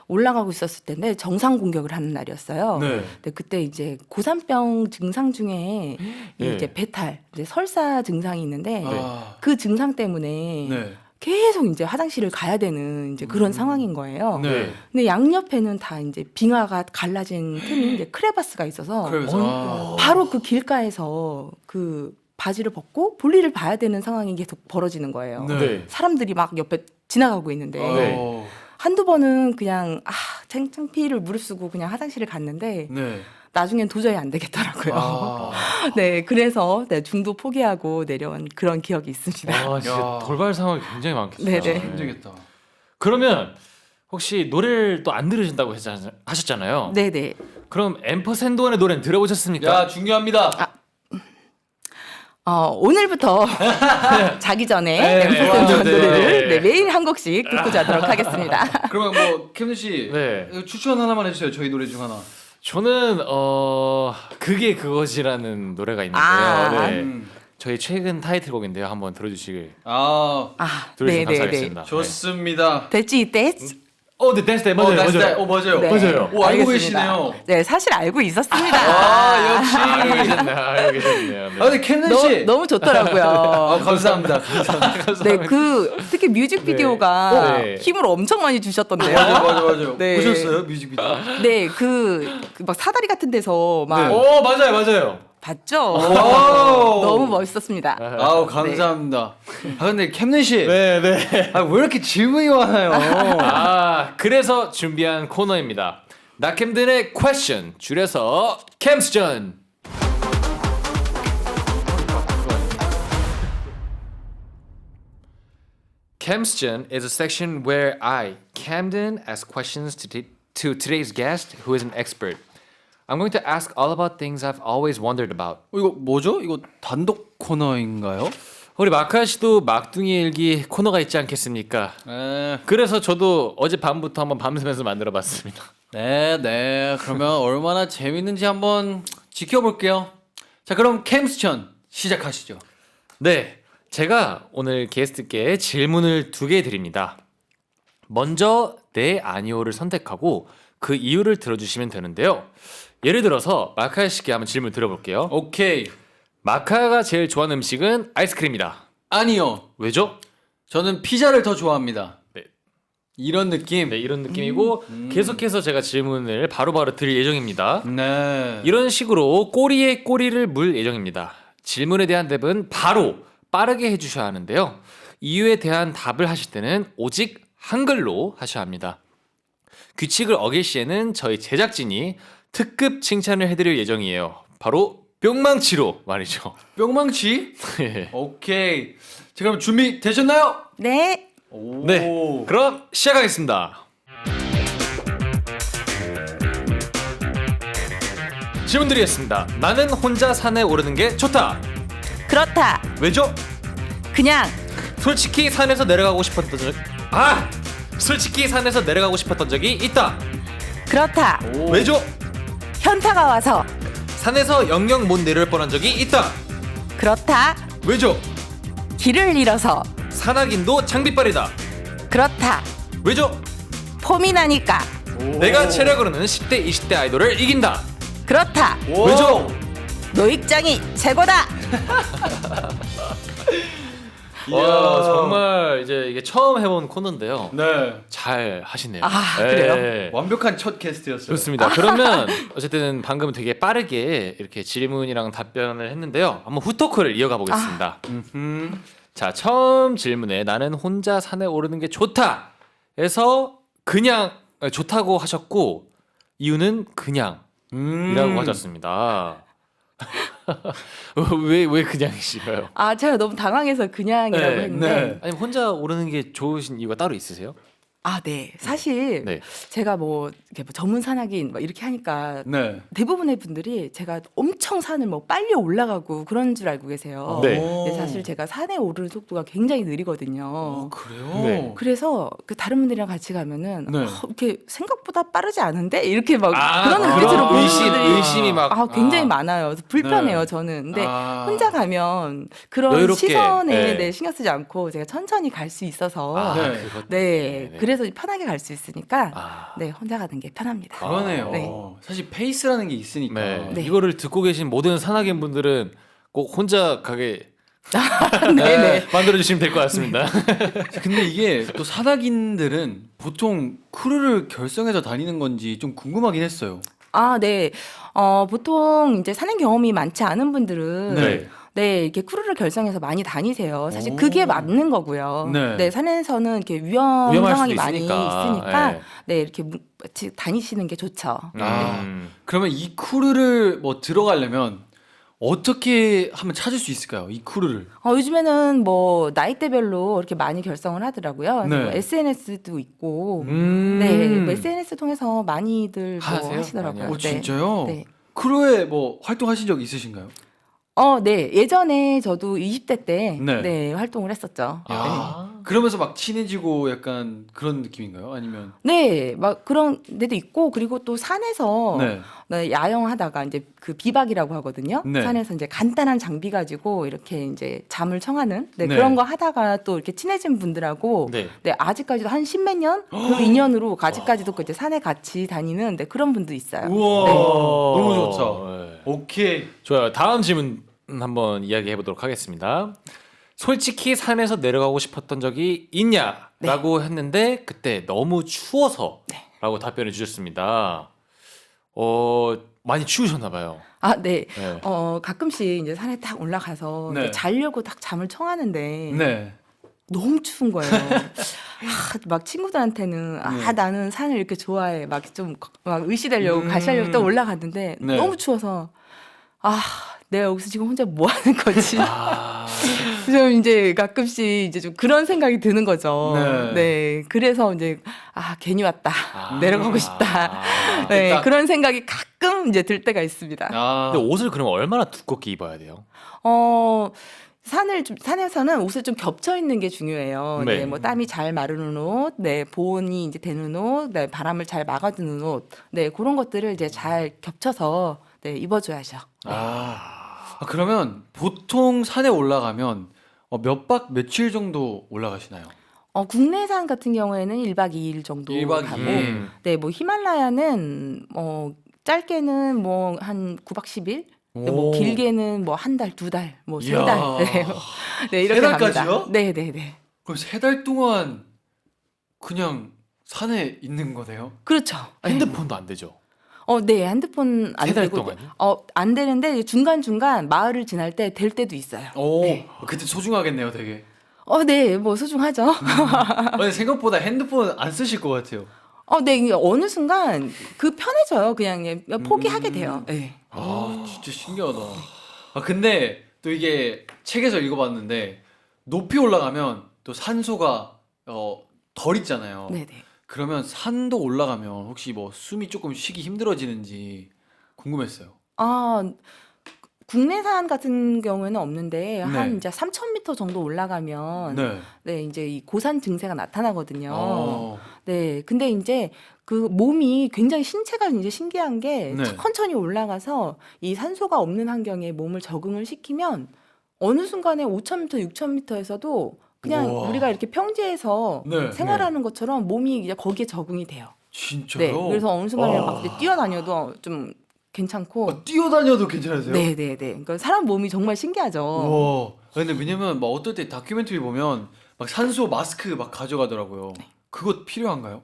올라가고 있었을 텐데 정상 공격을 하는 날이었어요. 네. 근데 그때 이제 고산병 증상 중에 네. 이제 배탈, 이제 설사 증상이 있는데 아, 그 증상 때문에 네. 계속 이제 화장실을 가야 되는 이제 그런 상황인 거예요. 네. 근데 양옆에는 다 이제 빙하가 갈라진 틈이 이제 크레바스가 있어서 그래서 바로 그 길가에서 그 바지를 벗고 볼일을 봐야 되는 상황이 계속 벌어지는 거예요. 네. 사람들이 막 옆에 지나가고 있는데 네. 한두 번은 그냥 창피를 무릅쓰고 그냥 화장실을 갔는데 네. 나중엔 도저히 안 되겠더라고요. 아, 네, 그래서 네, 중도 포기하고 내려온 그런 기억이 있습니다. 진짜 야. 돌발 상황이 굉장히 많겠어요. 네네. 힘들겠다. 그러면 혹시 노래를 또 안 들으신다고 하셨잖아요. 네네. 그럼 앰퍼샌드원의 노래는 들어보셨습니까? 야, 중요합니다. 오늘부터 자기 전에 네, 앰플샌드 네. 노래를 네, 매일 한 곡씩 듣고 자도록 하겠습니다. 그러면 뭐 캠든 씨 네. 추천 하나만 해주세요. 저희 노래 중 하나. 저는 그게 그거지라는 노래가 있는데요. 네. 음. 저희 최근 타이틀곡인데요. 한번 들어주시길 네네네. 들어주시면 감사하겠습니다. 좋습니다. 됐지, 됐지. 네, 댄스 때 맞아요. 맞아요. 맞아요. 네, 맞아요. 오, 알고 알겠습니다. 계시네요. 네, 사실 알고 있었습니다. 역시. 알고 계셨네요. 네. 근데 캠든 씨. 너무 좋더라고요. 감사합니다. 네, 특히 뮤직비디오가 네. 힘을 엄청 많이 주셨던데요. 맞아요. 네. 보셨어요 뮤직비디오? 네, 막 사다리 같은 데서 막 네. 맞아요. 봤죠. 오. 너무 멋있었습니다. 아우 감사합니다. 근데 캠든 씨. 네. 왜 이렇게 질문이 많아요? 그래서 준비한 코너입니다. 낙캠든의 question 줄여서 캠스전. Camston is a section where I, Camden, ask questions to today's guest, who is an expert. I'm going to ask all about things I've always wondered about. 이거 뭐죠? 이거 단독 코너인가요? 우리 마카 씨도 막둥이 일기 코너가 있지 않겠습니까? 그래서 저도 어제 밤부터 한번 밤새면서 만들어봤습니다. 네. 그러면 얼마나 재밌는지 한번 지켜볼게요. 자, 그럼 캠스천 시작하시죠. 네, 제가 오늘 게스트께 질문을 2개 드립니다. 먼저 네 아니오를 선택하고 그 이유를 들어주시면 되는데요. 예를 들어서 마카 씨께 한번 질문 드려볼게요. 오케이. 마카가 제일 좋아하는 음식은 아이스크림이다. 아니요. 왜죠? 저는 피자를 더 좋아합니다. 네. 이런 느낌. 네, 이런 느낌이고 계속해서 제가 질문을 바로바로 드릴 예정입니다. 네. 이런 식으로 꼬리에 꼬리를 물 예정입니다. 질문에 대한 답은 바로 빠르게 해주셔야 하는데요. 이유에 대한 답을 하실 때는 오직 한글로 하셔야 합니다. 규칙을 어길 시에는 저희 제작진이 특급 칭찬을 해드릴 예정이에요. 바로 뿅망치로 말이죠. 뿅망치? 네. 오케이. 자, 그럼 준비 되셨나요? 네. 네, 그럼 시작하겠습니다. 질문 드리겠습니다. 나는 혼자 산에 오르는 게 좋다. 그렇다. 왜죠? 그냥 솔직히 산에서 내려가고 싶었던 적이 있다. 그렇다. 왜죠? 현타가 와서 산에서 영영 못 내려올 뻔한 적이 있다. 그렇다. 왜죠? 길을 잃어서 산악인도 장비빨이다. 그렇다. 왜죠? 폼이 나니까 내가 체력으로는 10대 20대 아이돌을 이긴다. 그렇다. 왜죠? 노익장이 최고다. 와, 정말 이제 이게 처음 해본 코너인데요. 네. 잘 하시네요. 아, 그래요? 네. 완벽한 첫 캐스트였어요. 좋습니다. 그러면 어쨌든 방금 되게 빠르게 이렇게 질문이랑 답변을 했는데요. 한번 후토크를 이어가 보겠습니다. 자, 처음 질문에 나는 혼자 산에 오르는 게 좋다. 해서 그냥 좋다고 하셨고 이유는 그냥이라고 하셨습니다. 왜 그냥이실까요? 아, 제가 너무 당황해서 그냥이라고 네, 했는데. 네. 아니 혼자 오르는 게 좋으신 이유가 따로 있으세요? 아, 네. 사실 네. 제가 뭐 이렇게 뭐 전문 산악인 막 이렇게 하니까 네. 대부분의 분들이 제가 엄청 산을 뭐 빨리 올라가고 그런 줄 알고 계세요. 네. 근데 사실 제가 산에 오르는 속도가 굉장히 느리거든요. 그래요? 네. 그래서 그 다른 분들이랑 같이 가면은 네. 이렇게 생각보다 빠르지 않은데 이렇게 막 아, 그런 그런 눈빛으로 보는 분들이 의심이 막 굉장히 많아요. 그래서 불편해요, 네. 저는. 근데 아. 혼자 가면 그런 여유롭게, 시선에 네. 신경 쓰지 않고 제가 천천히 갈 수 있어서 네. 그것 네, 네. 그래서 편하게 갈 수 있으니까 아. 네, 혼자 가는 게 편합니다. 그러네요. 네. 사실 페이스라는 게 있으니까. 네. 네. 이거를 듣고 계신 모든 산악인 분들은 꼭 혼자 가게 네네. 만들어 주시면 될 것 같습니다. 근데 이게 또 산악인들은 보통 크루를 결성해서 다니는 건지 좀 궁금하긴 했어요. 아, 네. 보통 이제 산행 경험이 많지 않은 분들은 네. 네, 이렇게 크루를 결성해서 많이 다니세요. 사실 오. 그게 맞는 거고요. 네. 네, 산에서는 이렇게 위험 위험할 상황이 수도 많이 있으니까. 있으니까 네. 네, 이렇게 같이 다니시는 게 좋죠. 아. 그러면 이 크루를 뭐 들어가려면 어떻게 하면 찾을 수 있을까요? 이 크루를. 요즘에는 뭐 나이대별로 이렇게 많이 결성을 하더라고요. 네. 뭐 SNS도 있고, 음. 네, 뭐 SNS 통해서 많이들 뭐 하세요? 하시더라고요. 많이 오, 진짜요? 네. 크루에 뭐 활동하신 적 있으신가요? 네. 예전에 저도 20대 때 네. 네, 활동을 했었죠. 그러면서 막 친해지고 약간 그런 느낌인가요? 아니면 네, 막 그런 데도 있고, 그리고 또 산에서 네. 네, 야영하다가 이제 그 비박이라고 하거든요. 네. 산에서 이제 간단한 장비 가지고 이렇게 이제 잠을 청하는 네, 네. 그런 거 하다가 또 이렇게 친해진 분들하고 네. 네, 아직까지도 한 십몇 년 그 인연으로 아직까지도 그 이제 산에 같이 다니는 네, 그런 분도 있어요. 우와. 네. 너무 좋다. 네. 오케이. 좋아요. 다음 질문 한번 이야기해 보도록 하겠습니다. 솔직히 산에서 내려가고 싶었던 적이 있냐라고 했는데 그때 너무 추워서라고 답변해 주셨습니다. 많이 추우셨나 봐요. 아, 네. 네. 가끔씩 이제 산에 딱 올라가서 네. 이제 자려고 딱 잠을 청하는데 네. 너무 추운 거예요. 막 친구들한테는 나는 산을 이렇게 좋아해. 막 좀 막 의시되려고 가시려고 또 올라갔는데 네. 너무 추워서 내가 여기서 지금 혼자 뭐 하는 거지? 아, 좀 이제 가끔씩 이제 좀 그런 생각이 드는 거죠. 네. 네. 그래서 이제 괜히 왔다. 내려가고 싶다. 네. 됐다. 그런 생각이 가끔 이제 들 때가 있습니다. 근데 옷을 그럼 얼마나 두껍게 입어야 돼요? 산에서는 옷을 좀 겹쳐 입는 게 중요해요. 네. 네, 뭐 땀이 잘 마르는 옷, 네, 보온이 이제 되는 옷, 네, 바람을 잘 막아주는 옷, 네, 그런 것들을 이제 잘 겹쳐서 네, 입어줘야죠. 그러면 보통 산에 올라가면 몇 박 며칠 정도 올라가시나요? 국내산 같은 경우에는 1박 2일 정도 1박 가고, 2일. 네, 뭐 히말라야는 짧게는 뭐 한 9박 10일, 뭐 오. 길게는 뭐 한 달, 두 달, 뭐 세 이야. 달, 네, 네 이렇게 세 달까지요? 갑니다. 네, 네, 네. 그럼 3달 동안 그냥 산에 있는 거네요? 그렇죠. 네. 핸드폰도 안 되죠? 네, 핸드폰 안 세달 되고 동안요? 안 되는데 중간중간 마을을 지날 때 될 때도 있어요. 오, 그때 소중하겠네요, 되게. 네, 뭐 소중하죠. 근데 생각보다 핸드폰 안 쓰실 것 같아요. 네, 이게 어느 순간 편해져요. 그냥 포기하게 돼요. 네. 진짜 신기하다. 근데 또 이게 책에서 읽어봤는데 높이 올라가면 또 산소가 덜 있잖아요. 네, 네. 그러면 산도 올라가면 혹시 뭐 숨이 조금 쉬기 힘들어지는지 궁금했어요. 국내산 같은 경우에는 없는데 한 네. 이제 3,000m 정도 올라가면 네. 네, 이제 이 고산 증세가 나타나거든요. 어. 네, 근데 이제 그 몸이 굉장히 신체가 이제 신기한 게 네. 천천히 올라가서 이 산소가 없는 환경에 몸을 적응을 시키면 어느 순간에 5,000m, 6,000m에서도 그냥 우와. 우리가 이렇게 평지에서 네, 생활하는 것처럼 몸이 이제 거기에 적응이 돼요. 진짜요? 네, 그래서 어느 순간에 와. 막 이제 뛰어다녀도 좀 괜찮고. 뛰어다녀도 괜찮으세요? 네, 네, 네. 그러니까 사람 몸이 정말 신기하죠. 와. 근데 왜냐면 막 어떨 때 다큐멘터리 보면 막 산소 마스크 막 가져가더라고요. 네. 그거 필요한가요?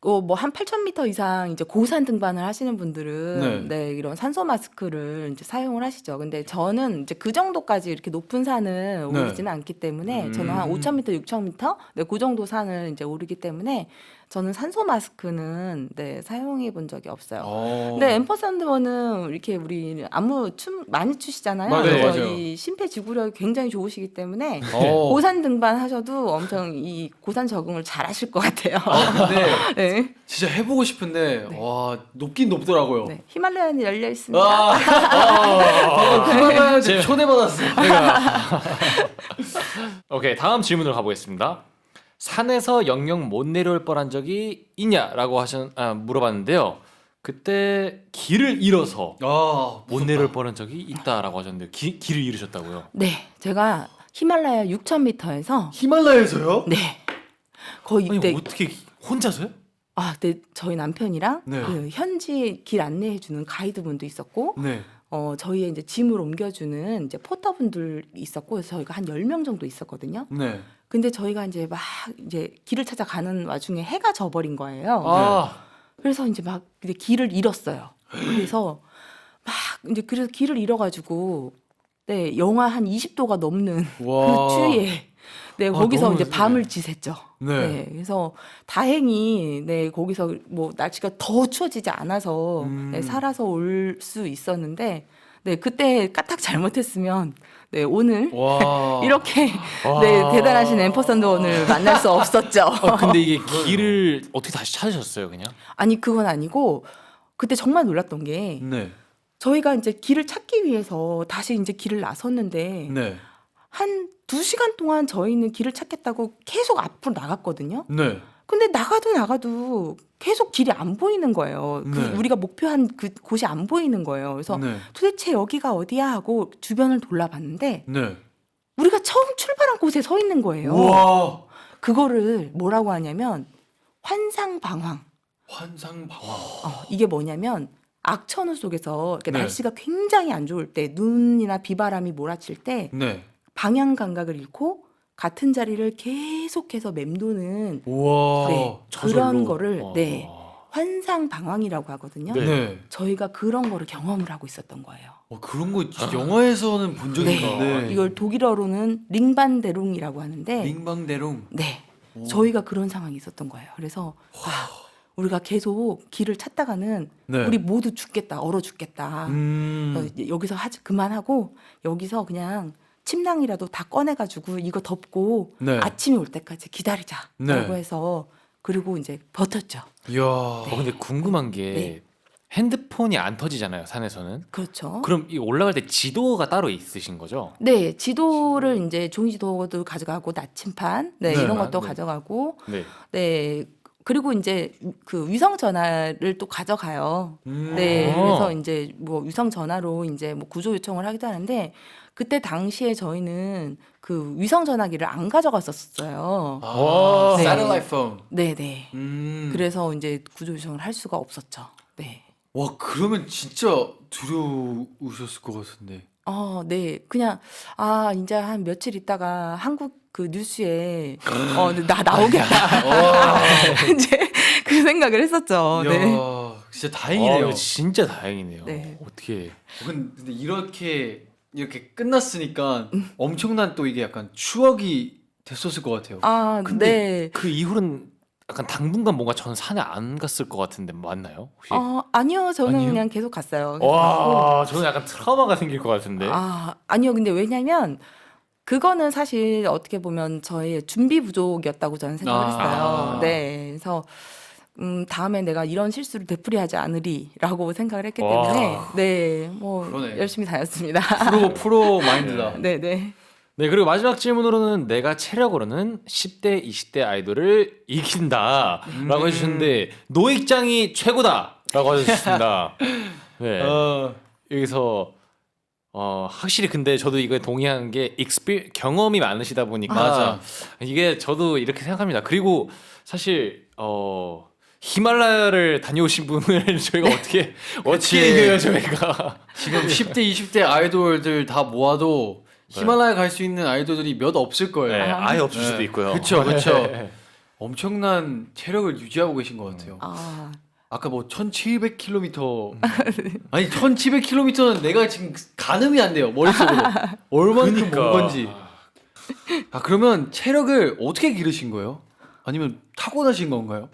뭐 한 8,000m 이상 이제 고산 등반을 하시는 분들은 네. 네, 이런 산소 마스크를 이제 사용을 하시죠. 근데 저는 이제 그 정도까지 이렇게 높은 산을 네. 오르지는 않기 때문에 저는 한 5,000m, 6,000m 네, 그 정도 산을 이제 오르기 때문에 저는 산소 마스크는 네, 사용해 본 적이 없어요. 근데 앰퍼샌드원은 이렇게 우리 안무 춤 많이 추시잖아요. 맞아요, 그래서 맞아요. 이 심폐지구력이 굉장히 좋으시기 때문에 어. 고산 등반 하셔도 엄청 이 고산 적응을 잘 하실 것 같아요. 근데 네. 진짜 해보고 싶은데 와 높긴 높더라고요. 네. 히말라야는 열려 있습니다. 그러면 초대받았어요. 오케이, 다음 질문으로 가보겠습니다. 산에서 영영 못 내려올 뻔한 적이 있냐라고 물어봤는데요. 그때 길을 잃어서 못 내려올 뻔한 적이 있다라고 하셨는데 길을 잃으셨다고요? 네, 제가 히말라야 6,000m에서 히말라야에서요? 네 거의 아니 네, 어떻게 혼자서요? 네 저희 남편이랑 네. 그 현지 길 안내해 주는 가이드분도 있었고 네. 저희의 이제 짐을 옮겨주는 이제 포터분들 있었고 그래서 저희가 한 10명 정도 있었거든요. 네. 근데 저희가 이제 막 이제 길을 찾아가는 와중에 해가 져버린 거예요. 그래서 이제 막 이제 길을 잃었어요. 그래서 막 이제 그래서 길을 잃어가지고 네 영하 한 20도가 넘는 와. 그 추위에 네 거기서 너무 이제 네. 밤을 지샜죠. 네. 네. 그래서 다행히 네 거기서 뭐 날씨가 더 추워지지 않아서 네, 살아서 올 수 있었는데 네 그때 까딱 잘못했으면 네 오늘 와. 이렇게 네 대단하신 앰퍼샌드원을 만날 수 없었죠. 근데 이게 길을 어떻게 다시 찾으셨어요, 그냥? 아니 그건 아니고 그때 정말 놀랐던 게 네. 저희가 이제 길을 찾기 위해서 다시 이제 길을 나섰는데 네. 한 2시간 동안 저희는 길을 찾겠다고 계속 앞으로 나갔거든요. 네. 근데 나가도 계속 길이 안 보이는 거예요. 네. 우리가 목표한 그 곳이 안 보이는 거예요. 그래서 네. 도대체 여기가 어디야 하고 주변을 돌아봤는데 네. 우리가 처음 출발한 곳에 서 있는 거예요. 와. 그거를 뭐라고 하냐면 환상방황. 환상방황. 이게 뭐냐면 악천후 속에서 이렇게 네. 날씨가 굉장히 안 좋을 때 눈이나 비바람이 몰아칠 때 네. 방향 감각을 잃고 같은 자리를 계속해서 맴도는 와. 네, 저절로. 그런 거를 와. 네, 환상 방황이라고 하거든요. 네. 네. 저희가 그런 거를 경험을 하고 있었던 거예요. 그런 거 진짜 영화에서는 본 적이 네. 있는데. 이걸 독일어로는 링반데룽이라고 하는데 링방대롱. 네. 저희가 그런 상황이 있었던 거예요. 그래서 우리가 계속 길을 찾다가는 네. 우리 모두 죽겠다, 얼어 죽겠다. 그래서 이제 여기서 하지 그만하고 여기서 그냥 침낭이라도 다 꺼내가지고 이거 덮고 네. 아침이 올 때까지 기다리자라고 네. 해서 그리고 이제 버텼죠. 이야. 근데 궁금한 게 네. 핸드폰이 안 터지잖아요, 산에서는. 그렇죠. 그럼 이 올라갈 때 지도가 따로 있으신 거죠? 네, 지도를 이제 종이 지도도 가져가고 나침판, 네, 네. 이런 것도 네. 가져가고, 네. 네, 그리고 이제 그 위성 전화를 또 가져가요. 네, 어. 그래서 이제 뭐 위성 전화로 이제 뭐 구조 요청을 하기도 하는데 그때 당시에 저희는 그 위성 전화기를 안 가져갔었어요. 아, 네. satellite phone. 네, 네. 그래서 그래서 이제 구조 요청을 할 수가 없었죠. 네. 와 그러면 진짜 두려우셨을 것 같은데. 네. 그냥, 이제 한 며칠 있다가 한국 그 뉴스에, 나 나오겠다. 이제 그 생각을 했었죠. 이야, 네. 진짜 다행이네요. 진짜 다행이네요. 네. 어떻게? 근데 이렇게 끝났으니까 엄청난 또 이게 약간 추억이 됐었을 것 같아요. 근데 네. 그 이후로는 약간 당분간 뭔가 전 산에 안 갔을 것 같은데 맞나요? 혹시? 아니요. 저는 아니요? 그냥 계속 갔어요. 계속 갔고. 와, 저는 약간 트라우마가 생길 것 같은데. 아니요. 근데 왜냐면, 그거는 사실 어떻게 보면 저의 준비 부족이었다고 저는 생각을 했어요. 네. 그래서, 다음에 내가 이런 실수를 되풀이하지 않으리라고 생각을 했기 때문에, 네. 뭐, 그러네. 열심히 다녔습니다. 프로 마인드다. 네네. 네, 그리고 마지막 질문으로는 내가 체력으로는 10대, 20대 아이돌을 이긴다라고 해주셨는데 노익장이 최고다라고 해주셨습니다. 네, 여기서 확실히 근데 저도 이거에 동의하는 게 경험이 많으시다 보니까 맞아. 이게 저도 이렇게 생각합니다. 그리고 사실 히말라야를 다녀오신 분을 저희가 어떻게 이겨요 저희가? 지금 10대, 20대 아이돌들 다 모아도 히말라야 갈 수 있는 아이돌들이 몇 없을 거예요. 네, 아예 없을 수도 있고요. 그렇죠. 엄청난 체력을 유지하고 계신 것 같아요. 아까 뭐 1,700km 아니 1,700km는 내가 지금 가늠이 안 돼요 머릿속으로 얼만큼 먼 건지. 그러면 체력을 어떻게 기르신 거예요? 아니면 타고나신 건가요?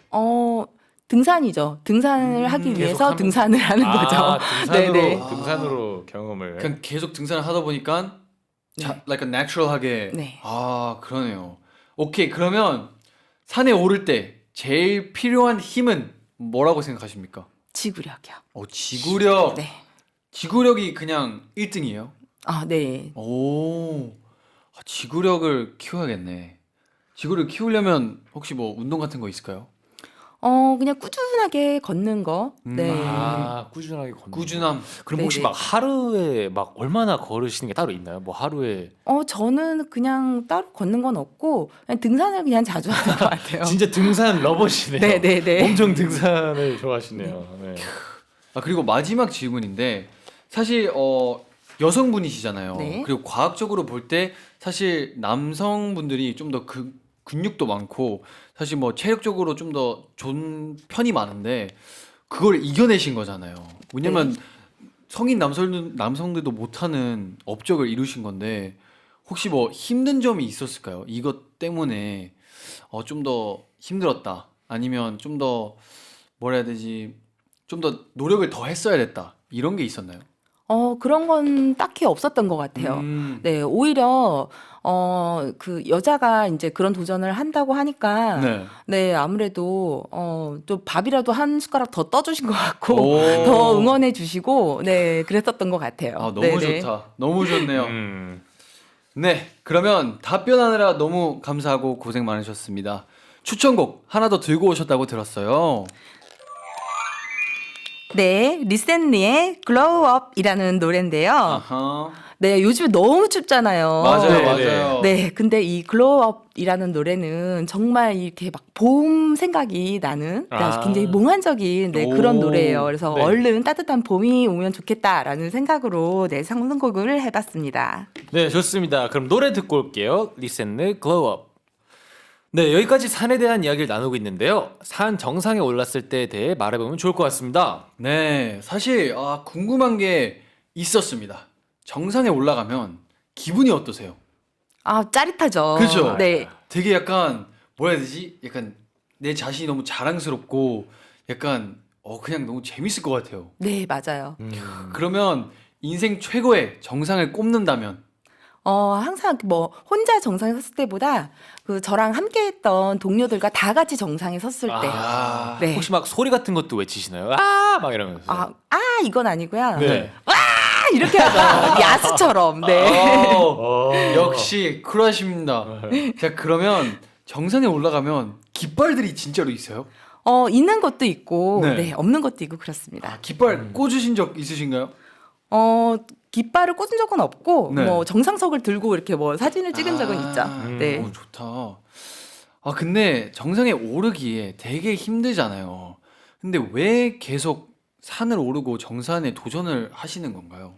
등산이죠. 등산을 하기 위해서 계속하면- 등산을 하는 거죠. 네네. 등산으로 경험을. 그냥 계속 등산을 하다 보니까 like natural하게. 네. 그러네요. 오케이, 그러면 산에 오를 때 제일 필요한 힘은 뭐라고 생각하십니까? 지구력이요. 지구력. 네. 지구력이 그냥 1등이에요? 네. 지구력을 키워야겠네. 지구력을 키우려면 혹시 뭐 운동 같은 거 있을까요? 그냥 꾸준하게 걷는 거. 네. 꾸준하게 걷는. 꾸준함. 그럼 혹시 네네. 막 하루에 막 얼마나 걸으시는 게 따로 있나요? 뭐 하루에 저는 그냥 따로 걷는 건 없고 그냥 등산을 그냥 자주 하는 것 같아요. 진짜 등산 러버시네요. 네네네. 엄청 등산을 좋아하시네요. 네. 그리고 마지막 질문인데 사실 여성분이시잖아요. 네. 그리고 과학적으로 볼 때 사실 남성분들이 좀 더 근육도 많고 사실 뭐 체력적으로 좀 더 좋은 편이 많은데 그걸 이겨내신 거잖아요. 왜냐면 성인 남성들도 못하는 업적을 이루신 건데 혹시 뭐 힘든 점이 있었을까요? 이것 때문에 좀 더 힘들었다. 아니면 좀 더 뭐라 해야 되지? 좀 더 노력을 더 했어야 됐다. 이런 게 있었나요? 그런 건 딱히 없었던 것 같아요. 네, 오히려 그 여자가 이제 그런 도전을 한다고 하니까 네, 아무래도 좀 밥이라도 한 숟가락 더 떠주신 것 같고 더 응원해 주시고 네, 그랬었던 것 같아요. 너무 네네. 좋다. 너무 좋네요. 네, 그러면 답변하느라 너무 감사하고 고생 많으셨습니다. 추천곡 하나 더 들고 오셨다고 들었어요. 네, 리센리의 Glow Up이라는 노래인데요. 아하. 네, 요즘에 너무 춥잖아요. 맞아요, 네, 맞아요. 네, 근데 이 Glow Up이라는 노래는 정말 이렇게 막 봄 생각이 나는 굉장히 몽환적인 그런 노래예요. 그래서 네. 얼른 따뜻한 봄이 오면 좋겠다라는 생각으로 선곡을 해봤습니다. 네, 좋습니다. 그럼 노래 듣고 올게요. 리센의 Glow Up. 네, 여기까지 산에 대한 이야기를 나누고 있는데요. 산 정상에 올랐을 때에 대해 말해보면 좋을 것 같습니다. 네, 사실 궁금한 게 있었습니다. 정상에 올라가면 기분이 어떠세요? 짜릿하죠. 그죠? 네. 되게 약간 뭐라 해야 되지? 약간 내 자신이 너무 자랑스럽고 약간 그냥 너무 재밌을 것 같아요. 네, 맞아요. 그러면 인생 최고의 정상을 꼽는다면 항상 뭐 혼자 정상에 섰을 때보다 그 저랑 함께했던 동료들과 다 같이 정상에 섰을 때. 아, 네. 혹시 막 소리 같은 것도 외치시나요? 아, 막 이러면서. 이건 아니고요. 네. 이렇게 하죠. 야수처럼. 네. 역시 쿨하십니다. 자, 그러면 정상에 올라가면 깃발들이 진짜로 있어요? 있는 것도 있고, 네. 네, 없는 것도 있고 그렇습니다. 깃발 꽂으신 적 있으신가요? 깃발을 꽂은 적은 없고, 네. 뭐 정상석을 들고 이렇게 뭐 사진을 찍은 적은 있죠. 네. 좋다. 근데 정상에 오르기에 되게 힘들잖아요. 근데 왜 계속 산을 오르고 정산에 도전을 하시는 건가요?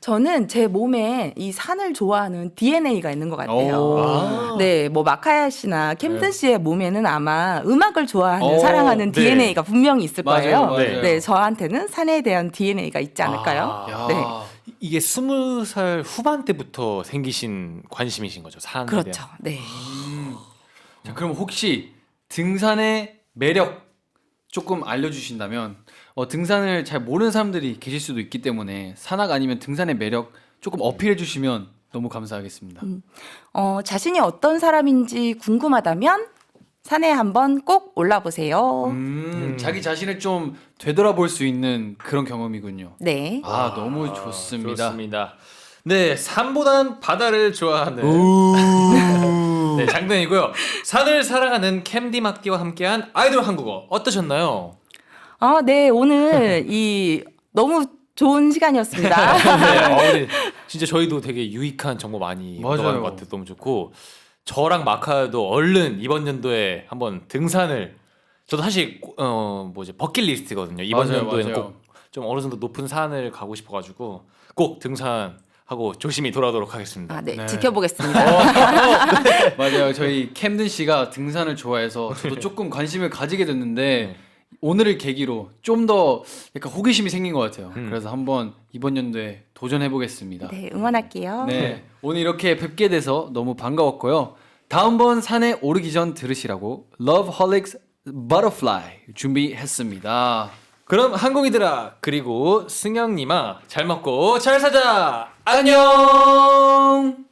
저는 제 몸에 이 산을 좋아하는 DNA가 있는 것 같아요. 오. 네, 뭐 마카야 씨나 캠든 씨의 몸에는 아마 음악을 좋아하는, 사랑하는 네. DNA가 분명히 있을 맞아요, 거예요. 맞아요. 네, 저한테는 산에 대한 DNA가 있지 않을까요? 야. 네. 이게 20살 후반 때부터 생기신 관심이신 거죠, 산에 그렇죠. 대한. 네. 자, 그럼 혹시 등산의 매력 조금 알려주신다면 등산을 잘 모르는 사람들이 계실 수도 있기 때문에 산악 아니면 등산의 매력 조금 어필해 주시면 너무 감사하겠습니다. 자신이 어떤 사람인지 궁금하다면 산에 한번 꼭 올라보세요. 자기 자신을 좀 되돌아볼 수 있는 그런 경험이군요. 네. 너무 좋습니다. 좋습니다. 네, 산보단 바다를 좋아하는 네, 장단이고요. 산을 사랑하는 캔디 막기와 함께한 아이돌 한국어 어떠셨나요? 네, 오늘 너무 좋은 시간이었습니다. 네, 진짜 저희도 되게 유익한 정보 많이 맞아요. 얻어가는 것 같아서 너무 좋고 저랑 마카도 얼른 이번 연도에 한번 등산을 저도 사실 버킷리스트거든요. 이번 맞아요, 연도에는 맞아요. 꼭 좀 어느 정도 높은 산을 가고 싶어가지고 꼭 등산하고 조심히 돌아오도록 하겠습니다. 네, 네. 지켜보겠습니다. 맞아요. 저희 캠든 씨가 등산을 좋아해서 저도 조금 관심을 가지게 됐는데 오늘을 계기로 좀 더 약간 호기심이 생긴 것 같아요. 그래서 한번 이번 연도에 도전해 보겠습니다. 네, 응원할게요. 네, 오늘 이렇게 뵙게 돼서 너무 반가웠고요. 다음번 산에 오르기 전 들으시라고 Loveholics Butterfly 준비했습니다. 그럼 항공이들아 그리고 승영님아 잘 먹고 잘 사자 안녕.